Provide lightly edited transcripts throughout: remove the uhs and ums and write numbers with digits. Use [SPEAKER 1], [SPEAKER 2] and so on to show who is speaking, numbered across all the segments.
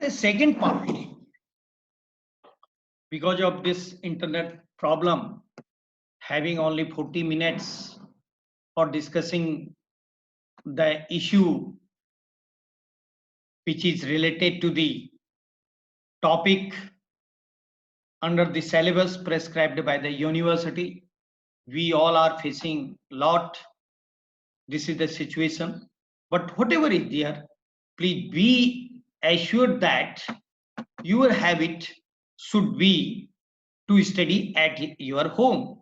[SPEAKER 1] The second part, because of this internet problem, having only 40 minutes for discussing the issue which is related to the topic under the syllabus prescribed by the university. We all are facing lot. This is the situation. But whatever is there, please be assured that your habit should be to study at your home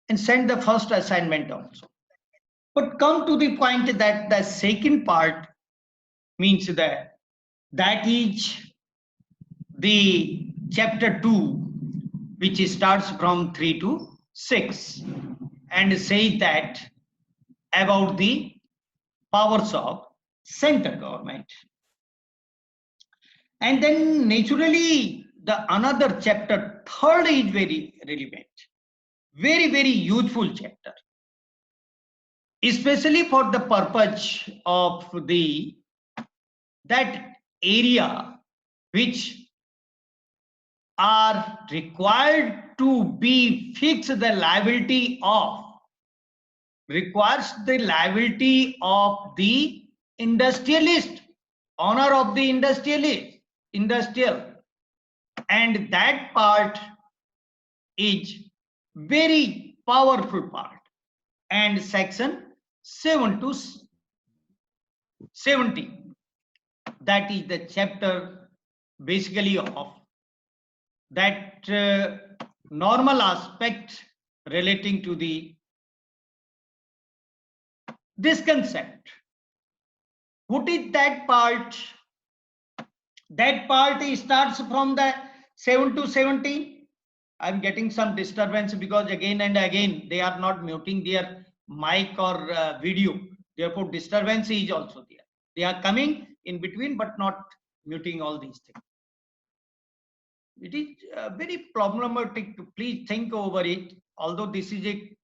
[SPEAKER 1] and send the first assignment also. But come to the point that the second part means that is the chapter 2, which starts from 3 to 6 and say that about the powers of center government. And then naturally the another chapter, third, is very relevant, very useful chapter, especially for the purpose of the that area which are required to be fixed the liability of, requires the liability of the industrialist, honor of the industrial, and that part is very powerful part. And section 7 to 70, that is the chapter basically of that normal aspect relating to the this concept. What is that part? That part starts from the 7 to 17. I'm getting some disturbance because again and again they are not muting their mic or video. Therefore, disturbance is also there. They are coming in between but not muting all these things. It is very problematic to please think over it, although this is a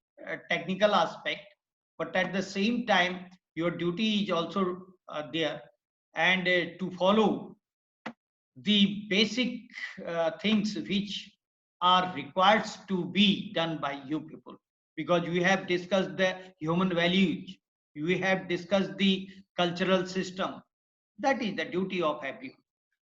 [SPEAKER 1] technical aspect, but at the same time your duty is also there, and to follow the basic things which are required to be done by you people, because we have discussed the human values, we have discussed the cultural system. That is the duty of everyone.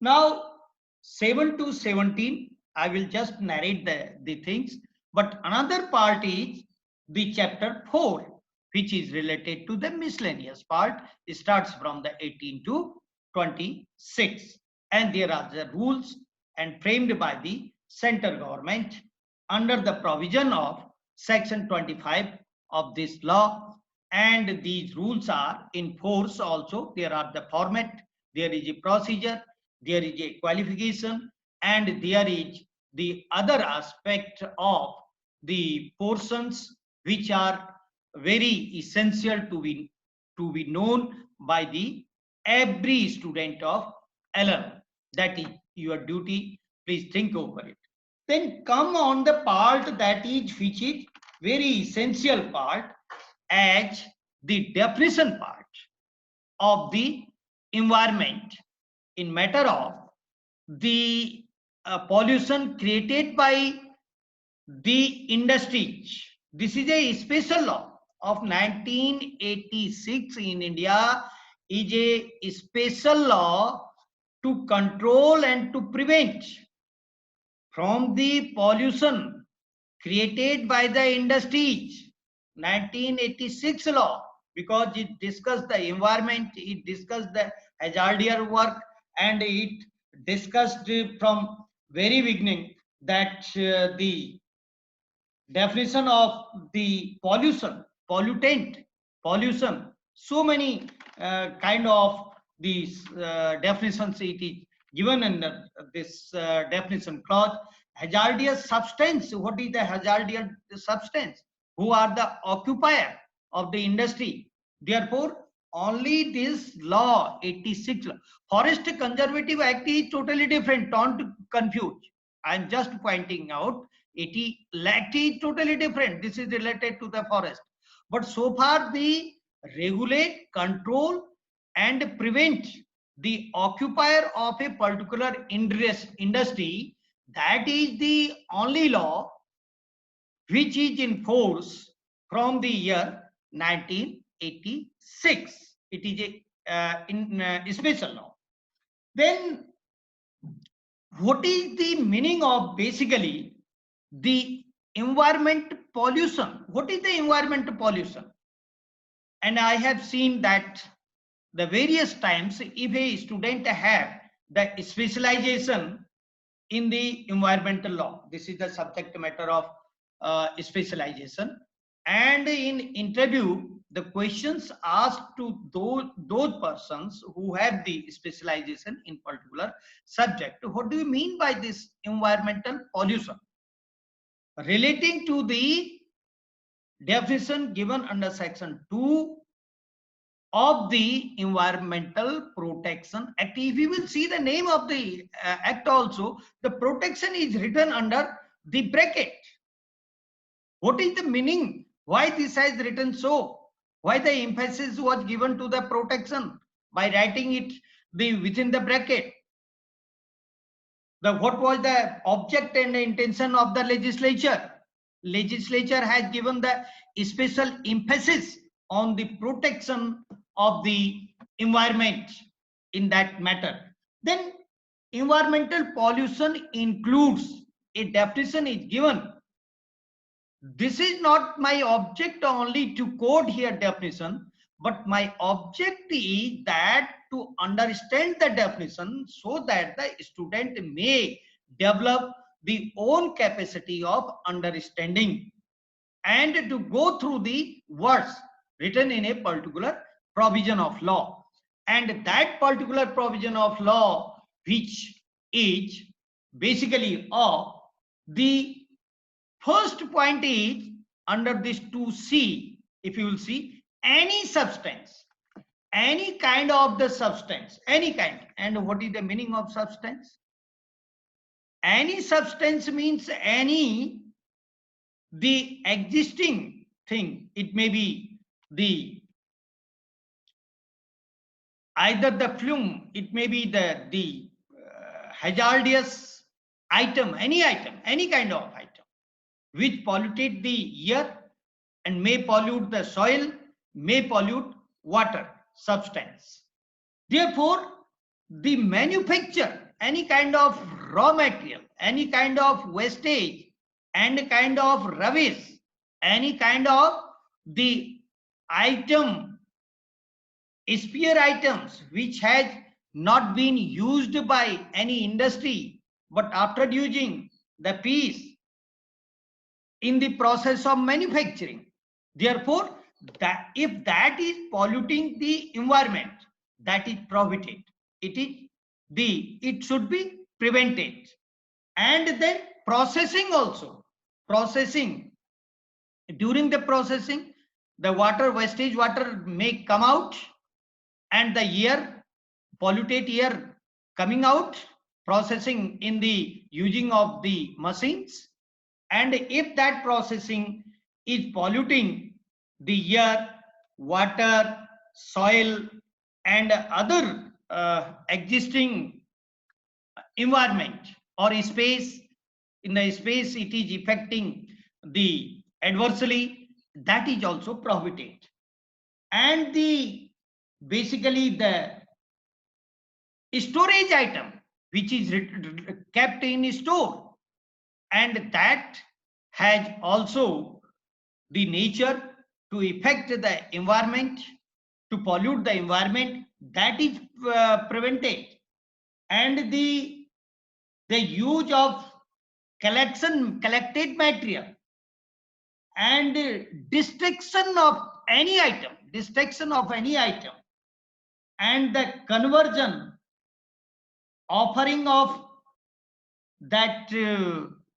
[SPEAKER 1] Now 7 to 17, I will just narrate the things, but another part is the chapter 4, which is related to the miscellaneous part. It starts from the 18 to 26, and there are the rules and framed by the center government under the provision of section 25 of this law, and these rules are in force also. There are the format, there is a procedure, there is a qualification, and there is the other aspect of the portions which are very essential to be known by the every student of LLM. That is your duty. Please think over it. Then come on the part that is which is very essential part as the definition part of the environment in matter of the pollution created by the industries. This is a special law of 1986 in India, is a special law to control and to prevent from the pollution created by the industries. 1986 law, because it discussed the environment, it discussed the hazardous work, and it discussed from very beginning that the definition of the pollution, pollutant, pollution, so many kind of these definitions it is given in this definition clause. Hazardous substance, what is the hazardous substance? Who are the occupier of the industry? Therefore, only this law 86 law. Forest Conservative Act is totally different. Don't confuse. I am just pointing out 80 Act is totally different. This is related to the forest. But so far the regulate, control, and prevent the occupier of a particular industry, that is the only law which is in force from the year 1986. It is a special law. Then what is the meaning of basically the environment pollution? What is the environment pollution? And I have seen that the various times, if a student have the specialization in the environmental law, this is the subject matter of specialization, and in interview the questions asked to those persons who have the specialization in particular subject, what do you mean by this environmental pollution, relating to the definition given under section 2 of the Environmental Protection Act. If you will see the name of the act also, the protection is written under the bracket. What is the meaning? Why this has written so? Why the emphasis was given to the protection by writing it within the bracket? What was the object and the intention of the legislature? Legislature has given the special emphasis on the protection of the environment in that matter. Then environmental pollution includes, a definition is given. This is not my object only to quote here definition, but my object is that to understand the definition so that the student may develop the own capacity of understanding and to go through the words written in a particular provision of law. And that particular provision of law, which is basically of the first point, is under this 2C, if you will see, any substance, any kind of the substance, any kind. And what is the meaning of substance? Any substance means any the existing thing. It may be the either the plume, it may be the hazardous item, any kind of item which polluted the air and may pollute the soil, may pollute water substance. Therefore, the manufacture, any kind of raw material, any kind of wastage, any kind of rubbish, any kind of the item, spare items which has not been used by any industry, but after using the piece in the process of manufacturing. Therefore, that if that is polluting the environment, that is prohibited. It should be prevented. And then processing also. Processing. During the processing, the water, wastage water may come out and the air, polluted air coming out, processing in the using of the machines. And if that processing is polluting the air, water, soil, and other existing environment or space, in the space it is affecting the adversely, that is also prohibited. And the basically the storage item which is kept in store, and that has also the nature to affect the environment, to pollute the environment, that is prevented. And the use of collected material and destruction of any item, and the conversion, offering of that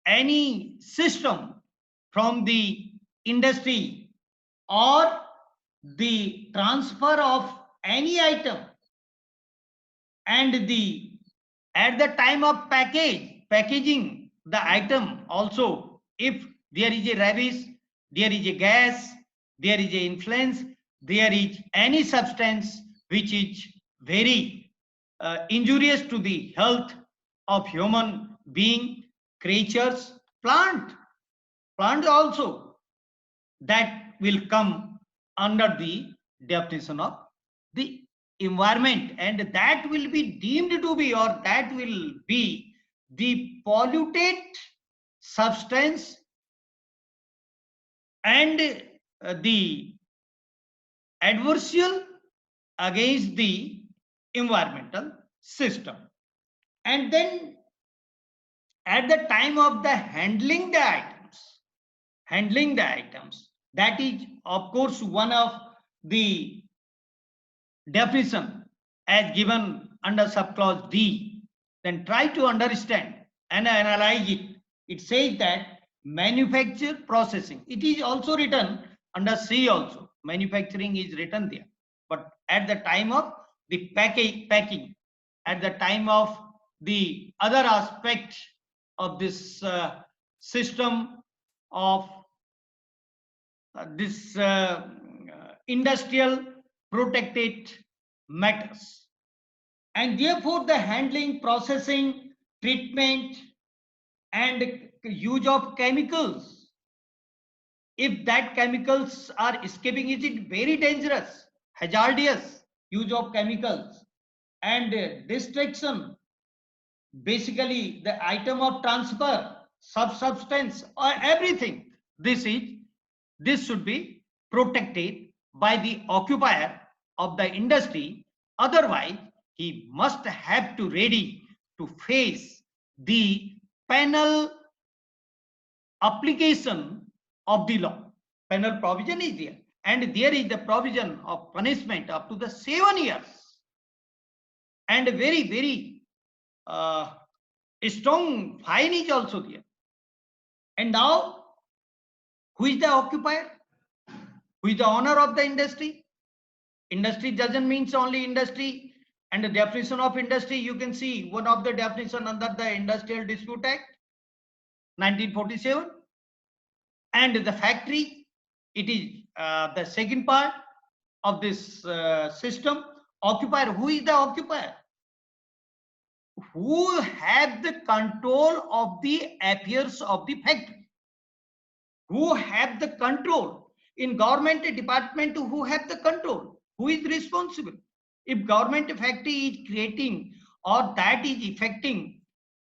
[SPEAKER 1] any system from the industry, or the transfer of any item, and the at the time of packaging the item also, if there is a rubbish, there is a gas, there is a influence, there is any substance which is very injurious to the health of human being, creatures, plant also, that will come under the definition of the environment, and that will be deemed to be, or that will be the polluted substance and the adversarial against the environmental system. And then at the time of the handling the items, that is of course one of the definition as given under subclause D. Then try to understand and analyze it. It says that manufacture processing. It is also written under C also. Manufacturing is written there. But at the time of the packing, at the time of the other aspect of this system of this industrial protected matters, and therefore the handling, processing, treatment and use of chemicals, if that chemicals are escaping, is it very dangerous, hazardous use of chemicals, and destruction, basically the item of transfer, substance or everything, this should be protected by the occupier of the industry. Otherwise he must have to ready to face the penal application of the law. Penal provision is there, and there is the provision of punishment up to the 7 years, and a very strong fine is also there. And now who is the occupier? Who is the owner of the industry? Industry doesn't mean only industry. And the definition of industry, you can see one of the definition under the Industrial Dispute Act 1947. And the factory, it is the second part of this system. Occupier, who is the occupier? Who have the control of the affairs of the factory? Who have the control? In government department, who have the control? Who is responsible? If government factory is creating or that is affecting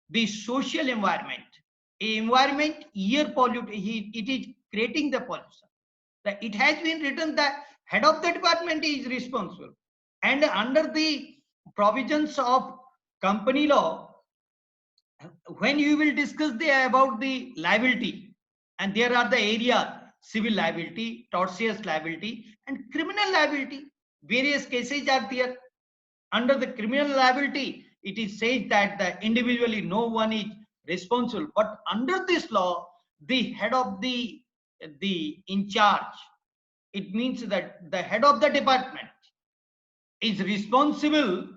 [SPEAKER 1] the social environment, environment air pollute, it is creating the pollution. It has been written that head of the department is responsible. And under the provisions of company law, when you will discuss about the liability, and there are the area civil liability, tortious liability and criminal liability. Various cases are there. Under the criminal liability, it is said that the individually no one is responsible, but under this law, the head of the in charge, it means that the head of the department is responsible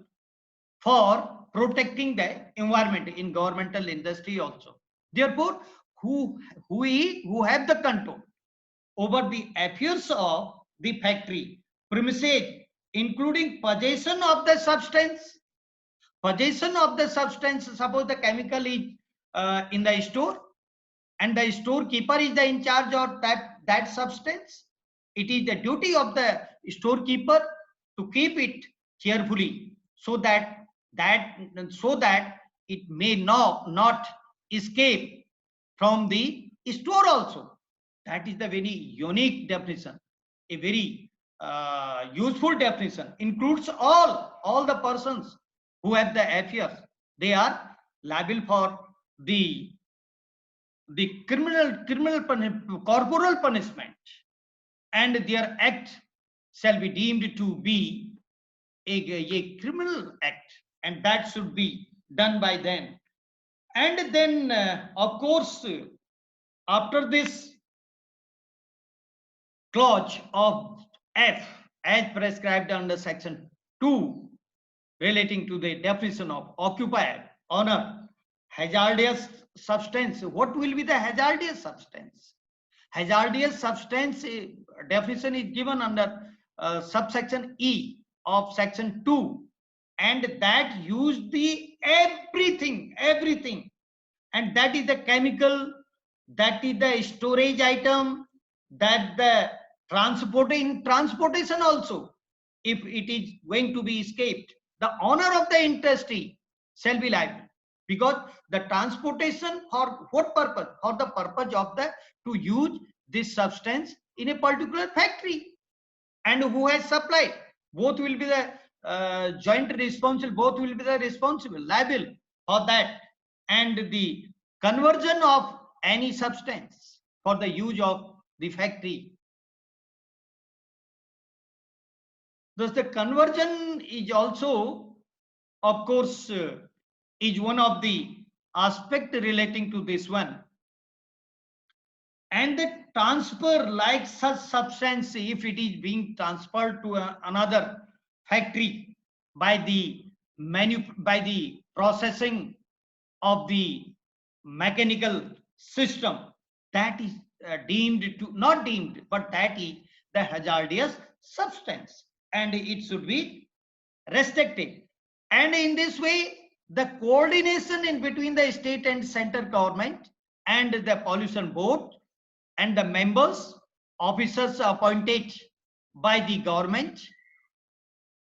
[SPEAKER 1] for protecting the environment in governmental industry also. Therefore, who have the control over the affairs of the factory premises, including possession of the substance. Possession of the substance, suppose the chemical is in the store, and the storekeeper is the in charge of that substance. It is the duty of the storekeeper to keep it carefully, so that it may not escape from the store also. That is the very unique definition, a very useful definition. Includes all the persons who have the affairs. They are liable for the corporal punishment, and their act shall be deemed to be a criminal act, and that should be done by them. And then of course, after this clause of F, as prescribed under section 2, relating to the definition of occupier, owner, hazardous substance. What will be the hazardous substance? Hazardous substance definition is given under subsection E of section 2, and that use the everything, and that is the chemical, that is the storage item, that the transportation also, if it is going to be escaped, the owner of the industry shall be liable, because the transportation for what purpose? For the purpose of the to use this substance in a particular factory, and who has supplied, both will be the joint responsible, both will be the responsible, liable for that, and the conversion of any substance for the use of the factory. Thus the conversion is also, of course, is one of the aspect relating to this one. And the transfer, like such substance, if it is being transferred to another factory by the by the processing of the mechanical system, that is deemed to, not deemed, but that is the hazardous substance, and it should be restricted. And in this way, the coordination in between the state and center government and the pollution board and the members, officers appointed by the government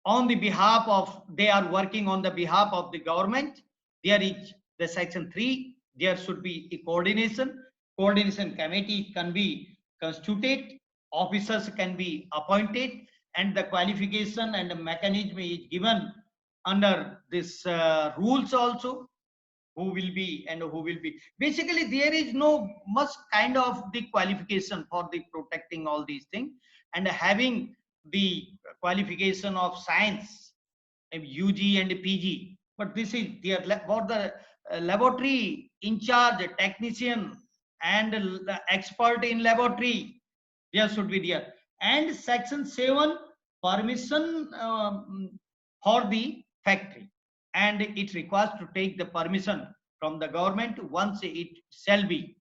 [SPEAKER 1] on the behalf of, they are working on the behalf of the government. There is the section 3, there should be a coordination committee can be constituted, officers can be appointed, and the qualification and the mechanism is given under this rules also, who will be and who will be. Basically, there is no much kind of the qualification for the protecting all these things, and having the qualification of science, UG and PG. But this is there for the laboratory in charge, technician, and the expert in laboratory. There should be there. And section 7, permission for the factory, and it requires to take the permission from the government. Once it shall be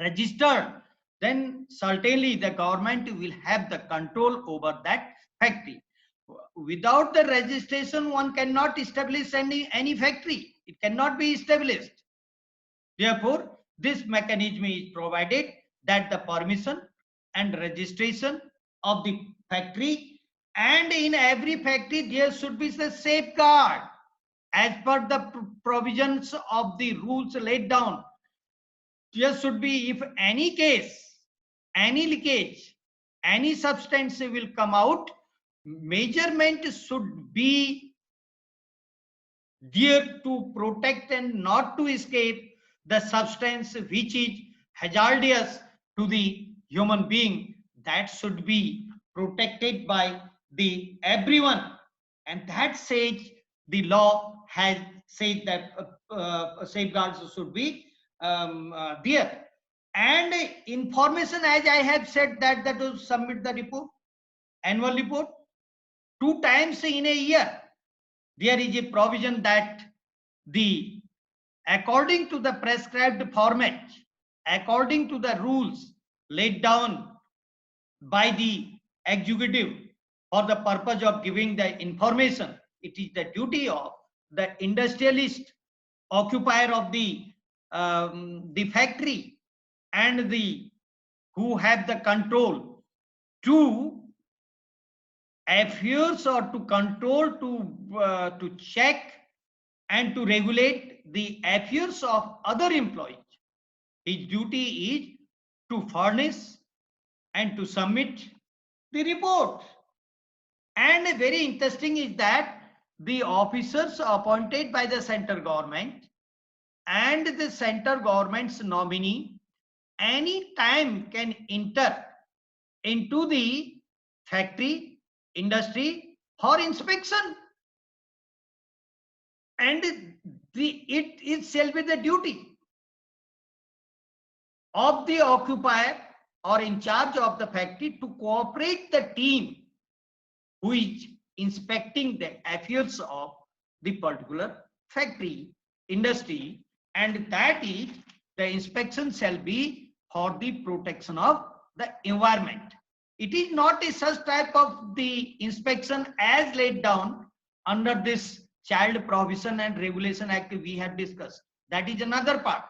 [SPEAKER 1] registered, then certainly the government will have the control over that factory. Without the registration, one cannot establish any factory. It cannot be established. Therefore, this mechanism is provided, that the permission and registration of the factory, and in every factory there should be the safeguard as per the provisions of the rules laid down. There should be, if any case, any leakage, any substance will come out, measurement should be there to protect and not to escape the substance which is hazardous to the human being. That should be protected by the everyone, and that says the law has said that safeguards should be there. And information, as I have said, that to submit the report, annual report 2 times in a year. There is a provision that the, according to the prescribed format, according to the rules laid down by the executive for the purpose of giving the information, it is the duty of the industrialist, occupier of the factory, and the who have the control to affairs, or to control, to check and to regulate the affairs of other employees. His duty is to furnish and to submit the report. And very interesting is that the officers appointed by the central government and the central government's nominee any time can enter into the factory, industry for inspection, and it shall be the duty of the occupier or in charge of the factory to cooperate the team who is inspecting the affairs of the particular factory, industry, and that is the inspection shall be for the protection of the environment. It is not a such type of the inspection as laid down under this Child Provision and Regulation Act we have discussed. That is another part.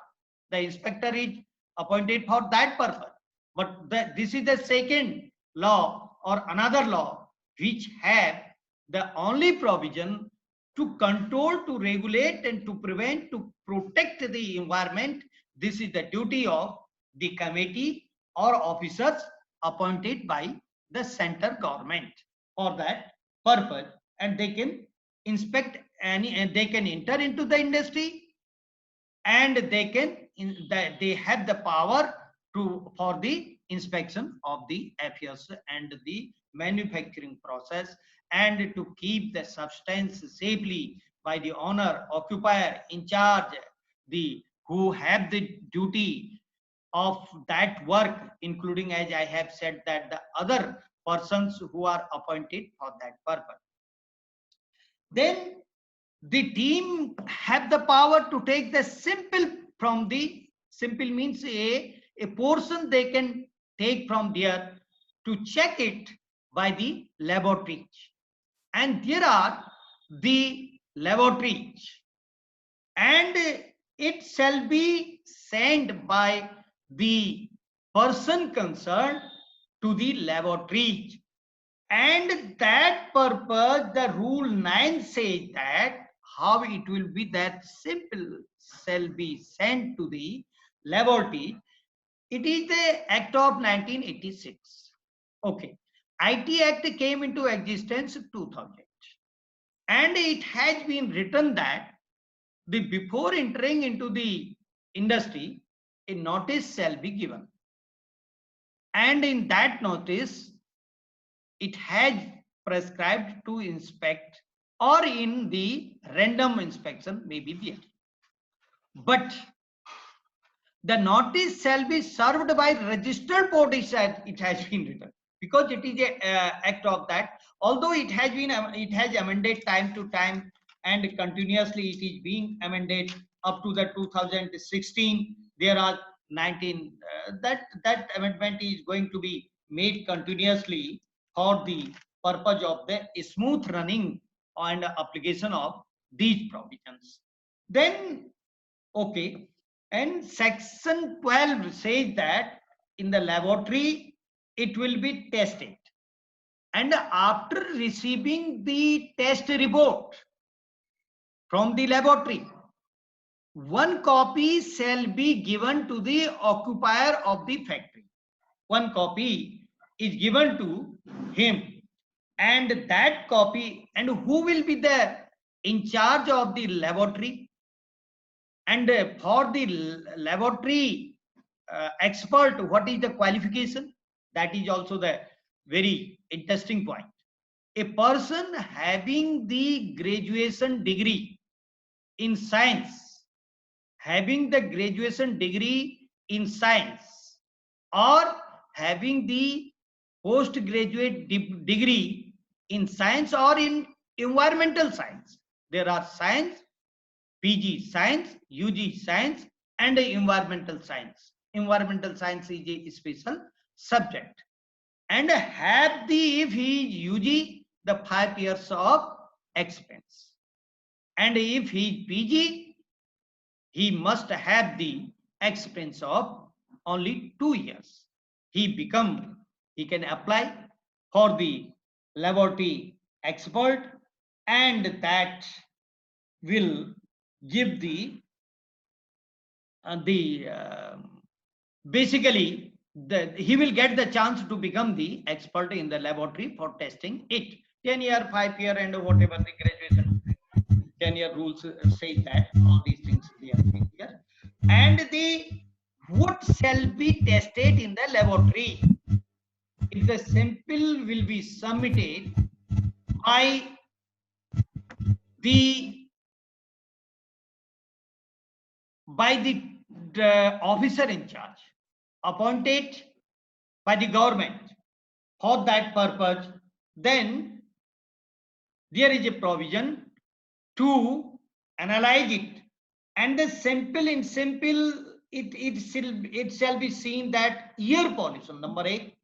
[SPEAKER 1] The inspector is appointed for that purpose. But this is the second law or another law which have the only provision to control, to regulate, and to prevent, to protect the environment. This is the duty of the committee or officers appointed by the center government for that purpose, and they can inspect any, and they can enter into the industry, and they can they have the power to for the inspection of the affairs and the manufacturing process, and to keep the substance safely by the owner, occupier, in charge, the who have the duty of that work, including, as I have said, that the other persons who are appointed for that purpose. Then the team have the power to take the sample from the, simple means a portion they can take from there to check it by the laboratories, and there are the laboratories, and it shall be sent by the person concerned to the laboratories. And that purpose, the rule 9 says that how it will be, that simple shall be sent to the laboratory. It is the Act of 1986. Okay. IT Act came into existence 2000, and it has been written that the before entering into the industry, a notice shall be given, and in that notice it has prescribed to inspect, or in the random inspection may be there. But the notice shall be served by registered bodies, as it has been written, because it is a act of that. Although it has been, it has amended time to time, and continuously it is being amended up to the 2016. There are 19 that amendment is going to be made continuously for the purpose of the smooth running and application of these provisions. Then, okay, and section 12 says that in the laboratory it will be tested, and after receiving the test report from the laboratory, one copy shall be given to the occupier of the factory. One copy is given to him, and that copy, and who will be the in charge of the laboratory, and for the laboratory expert, what is the qualification? That is also the very interesting point. A person having the graduation degree in science, having the graduation degree in science, or having the postgraduate degree in science or in environmental science. There are science, PG science, UG science, and environmental science. Environmental science is a special subject. And have the, if he is UG, the 5 years of experience. And if he is PG, he must have the experience of only 2 years. He can apply for the laboratory expert, and that will give the basically he will get the chance to become the expert in the laboratory for testing it. 10-year, 5-year, and whatever the graduation 10-year rules say that all these things they are here. And the what shall be tested in the laboratory? If the sample will be submitted by the officer in charge appointed by the government for that purpose, then there is a provision to analyze it, and the sample in sample it shall be seen that air pollution, number 8.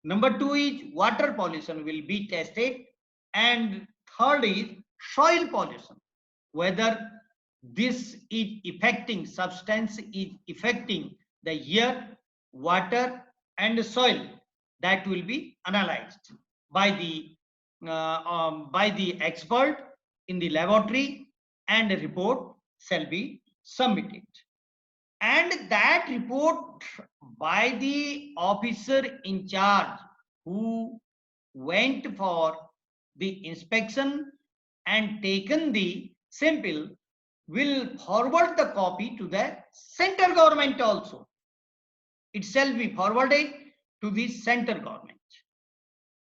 [SPEAKER 1] Number 2 is water pollution will be tested, and third is soil pollution, whether this is affecting substance is affecting the air, water and soil, that will be analyzed by the expert in the laboratory, and a report shall be submitted. And that report by the officer in charge who went for the inspection and taken the sample will forward the copy to the center government also. It shall be forwarded to the center government.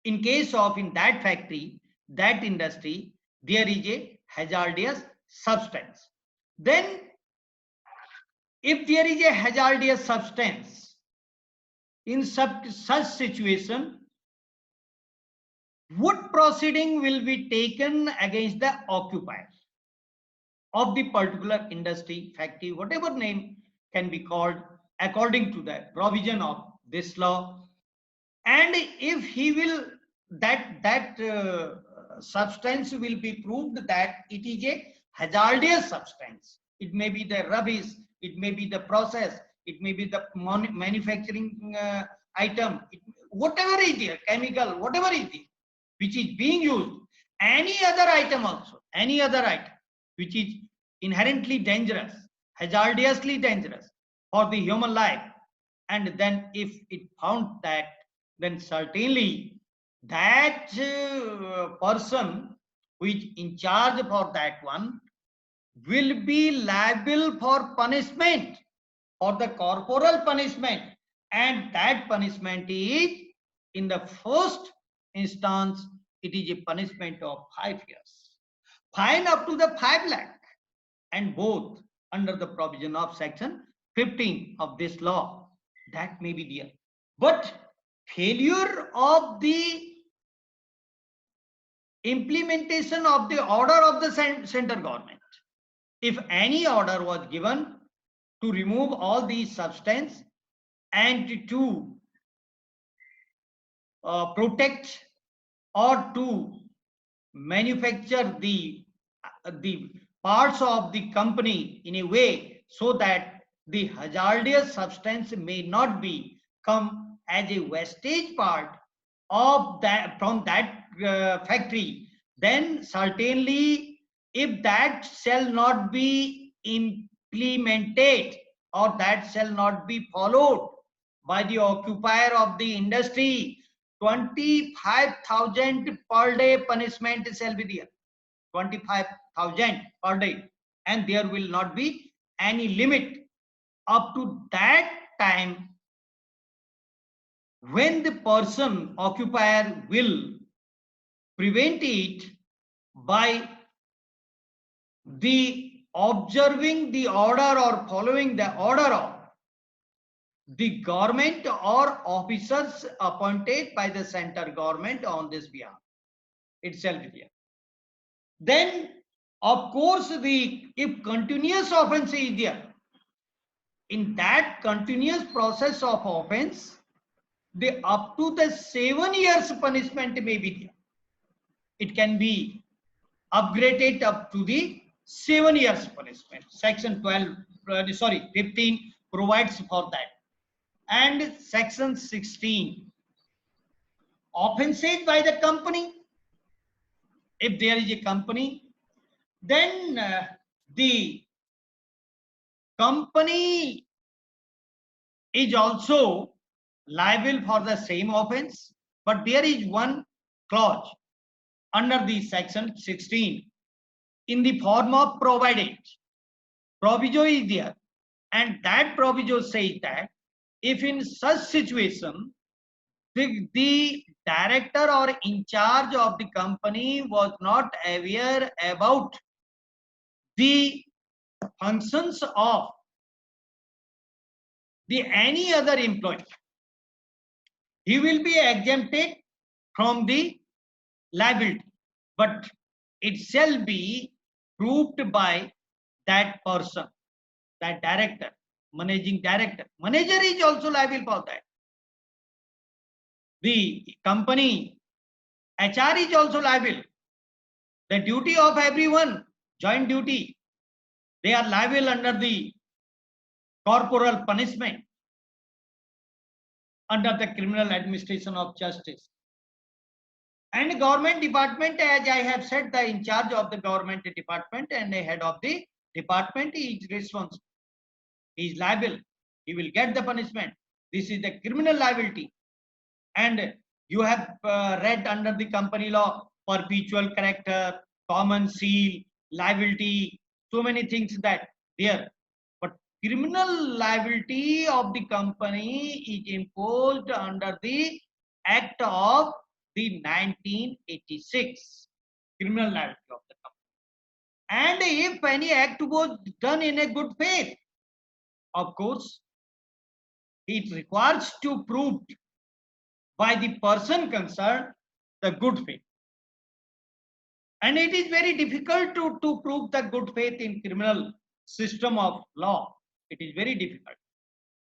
[SPEAKER 1] In case of in that factory, that industry, there is a hazardous substance. Then if there is a hazardous substance in such situation, what proceeding will be taken against the occupier of the particular industry, factory, whatever name can be called according to the provision of this law. And if he will, that substance will be proved that it is a hazardous substance. It may be the rubbish, it may be the process, it may be the manufacturing item, whatever is there, chemical, whatever is there, which is being used, any other item also, any other item which is inherently dangerous, hazardously dangerous for the human life, and then if it found that, then certainly that person who is in charge for that one will be liable for punishment, for the corporal punishment, and that punishment is, in the first instance, it is a punishment of 5 years, fine up to the 5 lakh, and both under the provision of section 15 of this law, that may be there. But failure of the implementation of the order of the center government, if any order was given to remove all these substance and to protect or to manufacture the parts of the company in a way so that the hazardous substance may not be come as a wastage part of that from that factory, then certainly if that shall not be implemented or that shall not be followed by the occupier of the industry, 25,000 per day punishment shall be there. 25,000 per day, and there will not be any limit up to that time when the person occupier will prevent it by the observing the order or following the order of the government or officers appointed by the center government on this behalf. Itself here. Then of course if continuous offense is there, in that continuous process of offense, the up to the 7 years punishment may be there. It can be upgraded up to the 7 years punishment. Section 15 provides for that. And section 16, offenses by the company. If there is a company, then the company is also liable for the same offense, but there is one clause under the section 16 in the form of provided. Proviso is there, and that proviso says that if in such situation the director or in charge of the company was not aware about the functions of the any other employee, he will be exempted from the liability, but it shall be proved by that person, that director, managing director. Manager is also liable for that. The company HR is also liable. The duty of everyone, joint duty, they are liable under the corporal punishment under the criminal administration of justice. And government department, as I have said, the in charge of the government department and the head of the department is responsible. He is liable. He will get the punishment. This is the criminal liability. And you have read under the company law, perpetual character, common seal, liability, so many things that there. But criminal liability of the company is imposed under the Act of the 1986, criminal liability of the company. And if any act was done in a good faith, of course, it requires to prove by the person concerned the good faith. And it is very difficult to prove the good faith in criminal system of law. It is very difficult.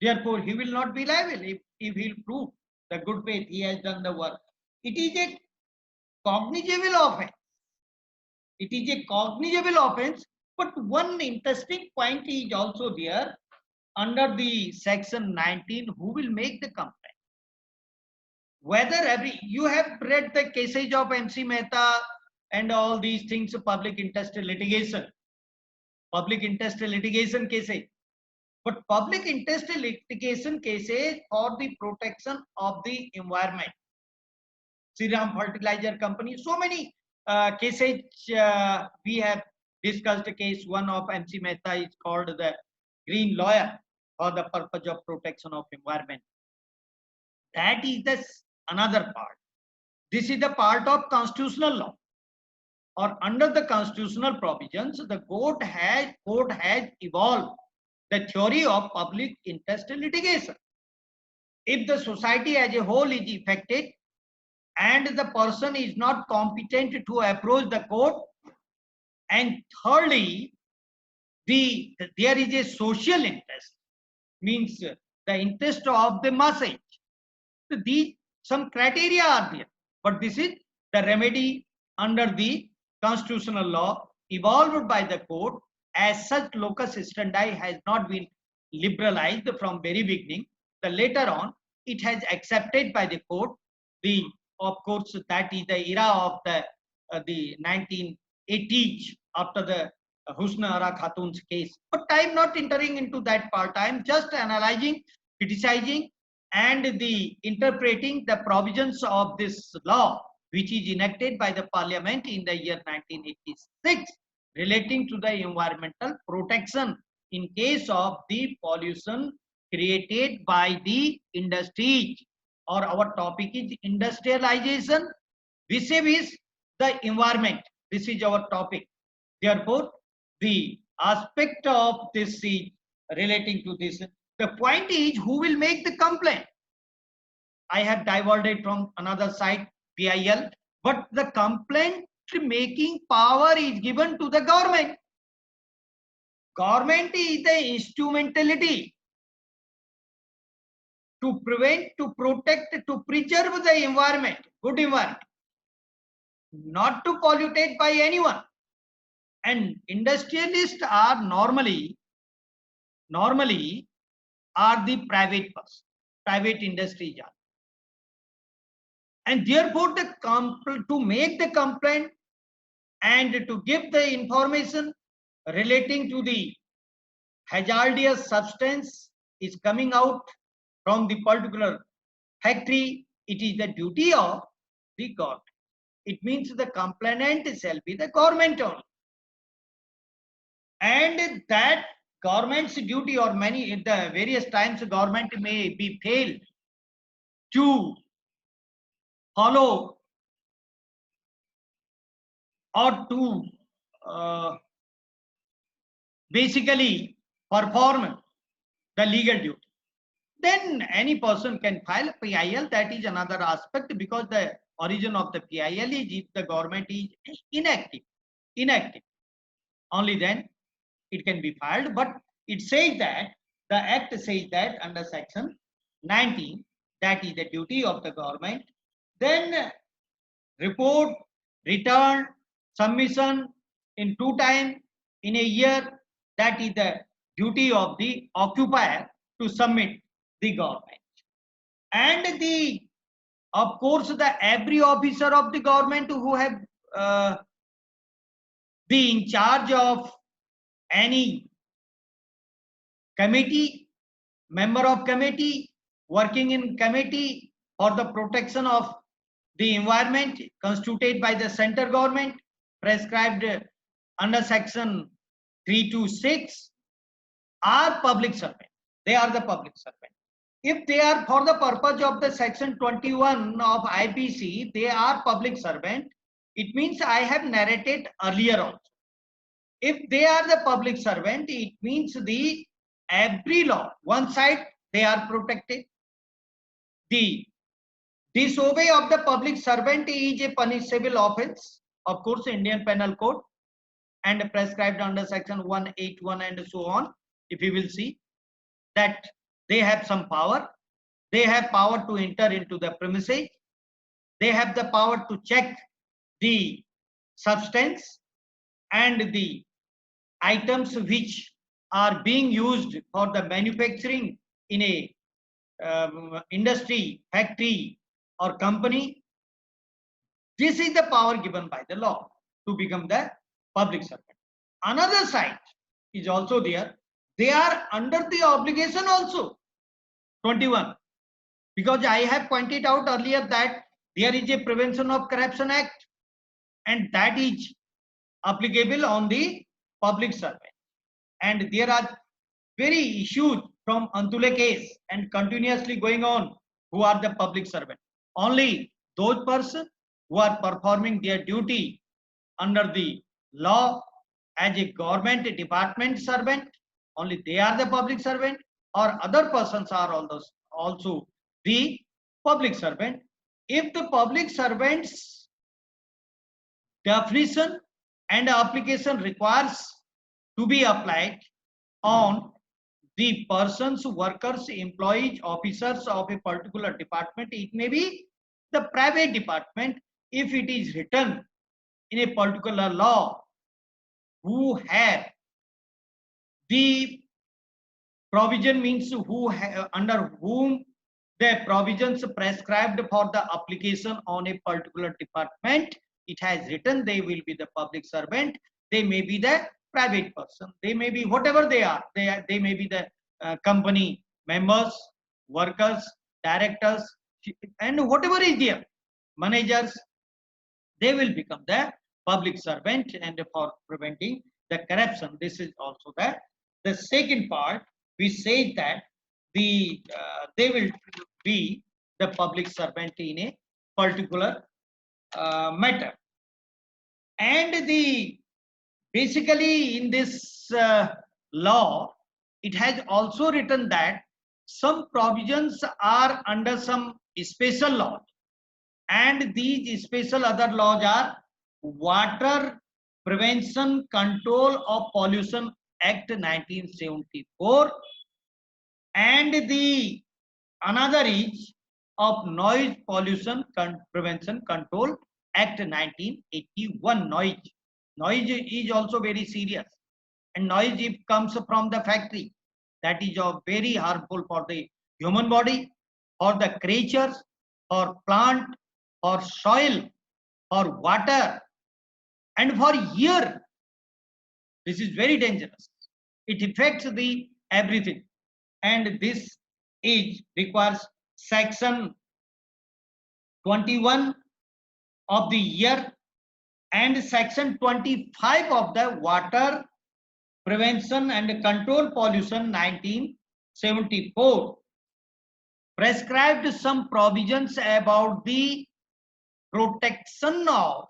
[SPEAKER 1] Therefore, he will not be liable if he will prove the good faith, he has done the work. It is a cognizable offense. It is a cognizable offense, but one interesting point is also there under the section 19, who will make the complaint. Whether you have read the cases of MC Mehta and all these things, public interest litigation cases. But public interest litigation cases for the protection of the environment. Shriram Fertilizer Company, so many cases we have discussed. A case one of MC Mehta is called the Green Lawyer for the purpose of protection of environment. That is the another part. This is the part of constitutional law, or under the constitutional provisions, the court has evolved the theory of public interest litigation. If the society as a whole is affected and the person is not competent to approach the court, and thirdly, there is a social interest, means the interest of the masses. So these some criteria are there, but this is the remedy under the constitutional law evolved by the court. As such, locus standi has not been liberalized from very beginning. The later on, it has accepted by the court. Of course, that is the era of the 1980s after the Husna Ara Khatun's case. But I am not entering into that part. I am just analyzing, criticizing, and the interpreting the provisions of this law, which is enacted by the Parliament in the year 1986, relating to the environmental protection in case of the pollution created by the industries. Or our topic is industrialization vis-a-vis the environment. This is our topic. Therefore, the aspect of this is relating to this. The point is, who will make the complaint? I have diverted from another side, PIL, but the complaint making power is given to the government. Government is the instrumentality to prevent, to protect, to preserve the environment, good environment, not to pollute it by anyone. And industrialists are normally are the private person, private industries are. And therefore, to make the complaint and to give the information relating to the hazardous substance is coming out from the particular factory, it is the duty of the government. It means the complainant shall be the government only. And that government's duty, or many in the various times government may be failed to follow or to basically perform the legal duty, then any person can file a PIL. That is another aspect, because the origin of the PIL is if the government is inactive. Only then it can be filed. But it says that, the act says that under section 19, that is the duty of the government. Then report, return, submission in 2 times in a year. That is the duty of the occupier to submit the government. And of course, every officer of the government who have be in charge of any committee, member of committee, working in committee for the protection of the environment constituted by the central government, prescribed under section 3 to 6, are public servant. They are the public servant. If they are for the purpose of the section 21 of IPC, they are public servant. It means I have narrated earlier also. If they are the public servant, it means the every law, one side they are protected. The disobey of the public servant is a punishable offense, of course, Indian Penal Code, and prescribed under section 181 and so on. If you will see that they have some power, they have power to enter into the premises, they have the power to check the substance and the items which are being used for the manufacturing in a industry, factory or company. This is the power given by the law to become the public servant. Another side is also there. They are under the obligation also, 21, because I have pointed out earlier that there is a Prevention of Corruption Act, and that is applicable on the public servant. And there are very issues from Antule case and continuously going on who are the public servant. Only those persons who are performing their duty under the law as a government department servant, only they are the public servant, or other persons are also the public servant. If the public servant's definition and application requires to be applied on the persons, workers, employees, officers of a particular department, it may be the private department. If it is written in a particular law, who have the provision means under whom the provisions prescribed for the application on a particular department, it has written, they will be the public servant. They may be the private person, they may be whatever they are, they may be the company members, workers, directors, and whatever is there, managers, they will become the public servant. And for preventing the corruption, this is also the second part. We say that they will be the public servant in a particular matter. And basically in this law, it has also written that some provisions are under some special laws, and these special other laws are Water Prevention Control of Pollution Act 1974, and the another is of Noise Pollution Prevention Control Act 1981. Noise is also very serious, and noise if comes from the factory, that is very harmful for the human body, for the creatures, for plant, for soil, for water, and for air. This is very dangerous. It affects the everything, and this requires section 21 of the year and section 25 of the Water Prevention and Control Pollution 1974 prescribed some provisions about the protection of,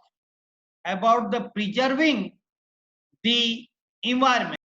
[SPEAKER 1] about the preserving the environment.